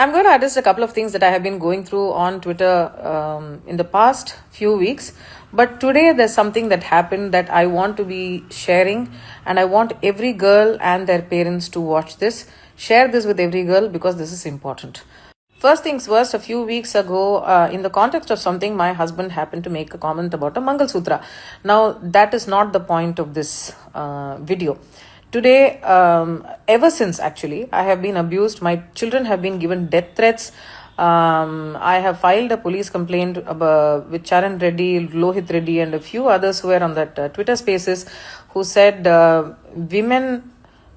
I'm going to address a couple of things that I have been going through on Twitter in the past few weeks. But today there's something that happened that I want to be sharing, and I want every girl and their parents to watch this. Share this with every girl because this is important. First things first, a few weeks ago, in the context of something, my husband happened to make a comment about a Mangal Sutra. Now, that is not the point of this video. Today, ever since actually, I have been abused. My children have been given death threats. I have filed a police complaint with Charan Reddy, Lohit Reddy, and a few others who were on that Twitter spaces who said women,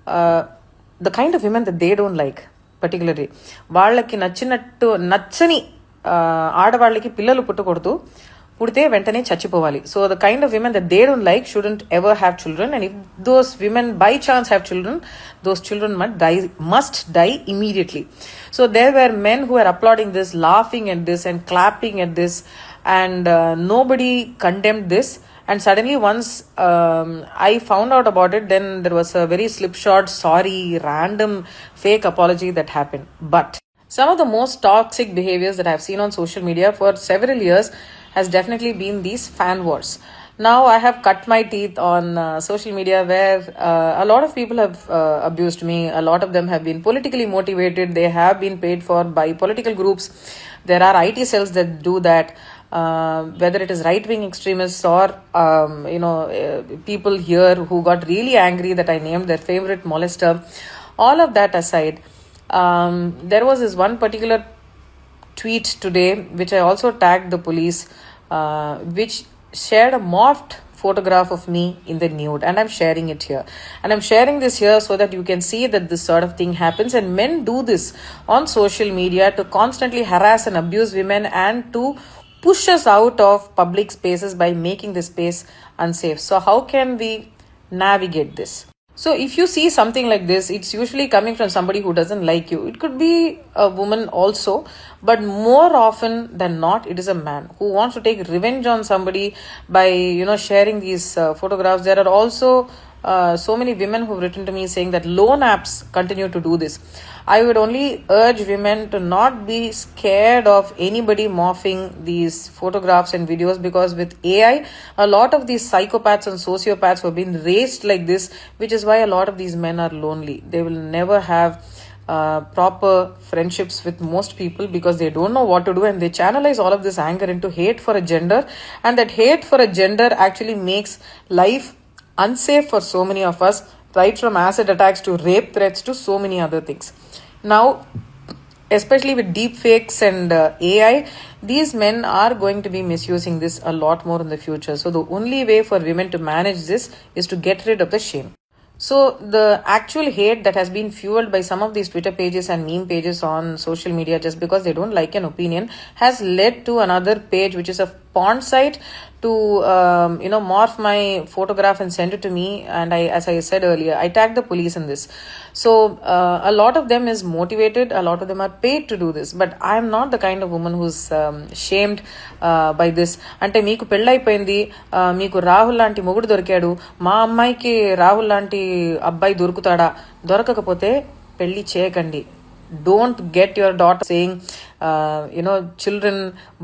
the kind of women that they don't like, particularly వాళ్ళకి నచ్చని ఆడవాళ్ళకి పిల్లలు పుట్టకూడదు, పుడితే వెంటనే చచ్చిపోవాలి. So the kind of women that they don't like shouldn't ever have children, and if those women by chance have children, those children must die immediately. So there were men who were applauding this, laughing at this and clapping at this, and nobody condemned this. And suddenly once I found out about it, then there was a very slipshod, sorry, random, fake apology that happened. But some of the most toxic behaviors that I've seen on social media for several years has definitely been these fan wars. Now I have cut my teeth on social media where a lot of people have abused me. A lot of them have been politically motivated. They have been paid for by political groups. There are IT cells that do that. Whether it is right-wing extremists or people here who got really angry that I named their favorite molester. All of that aside, there was this one particular tweet today which I also tagged the police, which shared a morphed photograph of me in the nude, and I'm sharing it here. And I'm sharing this here so that you can see that this sort of thing happens, and men do this on social media to constantly harass and abuse women and to push us out of public spaces by making the space unsafe. So how can we navigate this? So if you see something like this, it's usually coming from somebody who doesn't like you. It could be a woman also, but more often than not, it is a man who wants to take revenge on somebody by, sharing these photographs. There are also so many women who've written to me saying that loan apps continue to do this. I would only urge women to not be scared of anybody morphing these photographs and videos, because with AI, a lot of these psychopaths and sociopaths have been raised like this, which is why a lot of these men are lonely. They will never have proper friendships with most people because they don't know what to do, and they channelize all of this anger into hate for a gender, and that hate for a gender actually makes life unsafe for so many of us, right from acid attacks to rape threats to so many other things. Now, especially with deep fakes and AI, these men are going to be misusing this a lot more in the future. So the only way for women to manage this is to get rid of the shame. So the actual hate that has been fueled by some of these Twitter pages and meme pages on social media just because they don't like an opinion has led to another page which is a porn site to morph my photograph and send it to me. And as I said earlier, I tagged the police in this. So a lot of them is motivated, a lot of them are paid to do this, but I am not the kind of woman who's shamed by this. Ante meeku పెళ్ళైపోయింది, మీకు రాహుల్ లాంటి మొగుడు దొరికాడు, మా అమ్మాయికి రాహుల్ లాంటి అబ్బాయి దొరుకుతాడా, దొరకకపోతే పెళ్లి చేయకండి. Don't get your daughter saying, children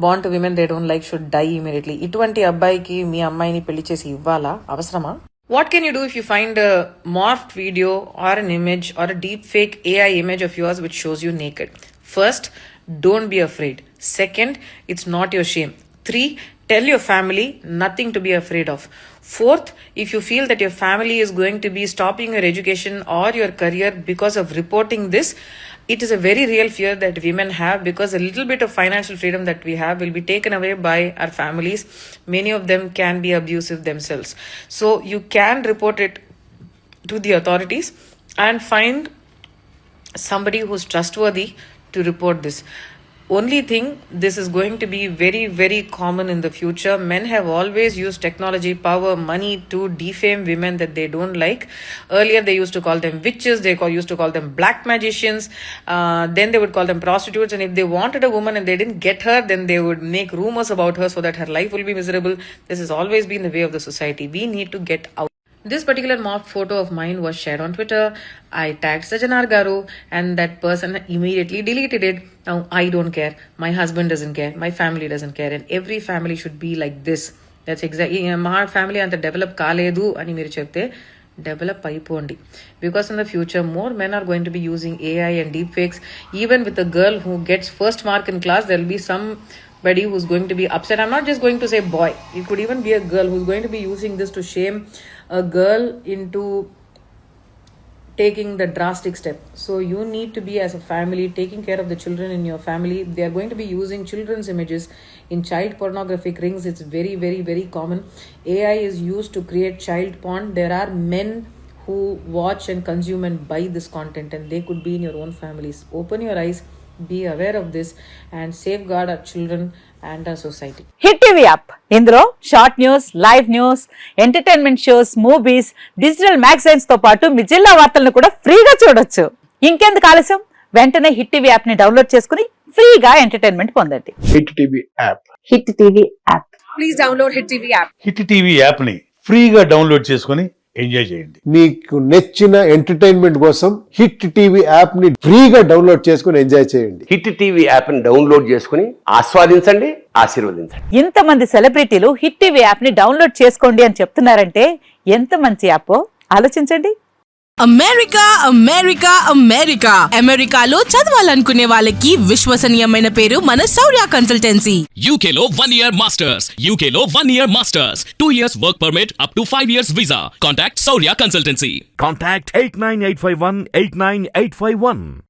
born to women they don't like should die immediately. ఇటువంటి అబ్బాయికి మీ అమ్మాయిని పెళ్లి చేసి ఇవ్వాలా? అవసరమా? What can you do if you find a morphed video or an image or a deep fake AI image of yours which shows you naked? First, don't be afraid. Second, it's not your shame. 3, tell your family, nothing to be afraid of. 4th, if you feel that your family is going to be stopping your education or your career because of reporting this, it is a very real fear that women have, because a little bit of financial freedom that we have will be taken away by our families. Many of them can be abusive themselves. So you can report it to the authorities and find somebody who's trustworthy to report this. Only thing, this is going to be very, very common in the future. Men have always used technology, power, money to defame women that they don't like. Earlier, they used to call them witches. They used to call them black magicians. Then they would call them prostitutes. And if they wanted a woman and they didn't get her, then they would make rumors about her so that her life will be miserable. This has always been the way of the society. We need to get out. This particular mock photo of mine was shared on Twitter. I tagged Sajanar Garu, and that person immediately deleted it. Now I don't care. My husband doesn't care. My family doesn't care. And every family should be like this. That's exactly. My family and the develop kaledu ani meer chepte develop అయిపోండి. Because in the future more men are going to be using AI and deepfakes. Even with a girl who gets first mark in class, there will be somebody who's going to be upset. I'm not just going to say boy. It could even be a girl who's going to be using this to shame a girl into taking the drastic step. So you need to be, as a family, taking care of the children in your family. They are going to be using children's images in child pornographic rings. It's very, very, very common. AI is used to create child porn. There are men who watch and consume and buy this content, and they could be in your own families. Open your eyes, be aware of this, and safeguard our children and our society. Hit TV app ఇందులో short news, live news, entertainment shows, movies, digital magazines తో పాటు మీ జిల్లా వార్తలను కూడా ఫ్రీగా చూడొచ్చు. ఇంకెందుకు ఆలస్యం, వెంటనే హిట్ టీవీ యాప్ ని డౌన్లోడ్ చేసుకుని ఫ్రీగా ఎంటర్టైన్మెంట్ పొందండి. Hit TV app. Hit TV app. Please download Hit TV app. Hit TV app ని ఫ్రీగా డౌన్లోడ్ చేసుకుని ఎంజాయ్ చేయండి. మీకు నచ్చిన ఎంటర్టైన్మెంట్ కోసం హిట్ టీవీ యాప్ ని ఫ్రీగా డౌన్లోడ్ చేసుకుని ఎంజాయ్ చేయండి. హిట్ టీవీ యాప్ ని డౌన్లోడ్ చేసుకుని ఆస్వాదించండి, ఆశీర్వదించండి. ఇంతమంది సెలబ్రిటీలు హిట్ టీవీ యాప్ ని డౌన్లోడ్ చేసుకోండి అని చెప్తున్నారంటే ఎంత మంచి యాప్ ఆలోచించండి. అమెరికా అమెరికా అమెరికా అమెరికాలో చదవాలనుకునే వాళ్ళకి విశ్వసనీయమైన పేరు మన శౌర్య కన్సల్టెన్సీ. UK లో 1 year masters, UK లో 1 year masters, 2 years work permit up to 5 years visa. Contact Saurya Consultancy. Contact 89851 89851.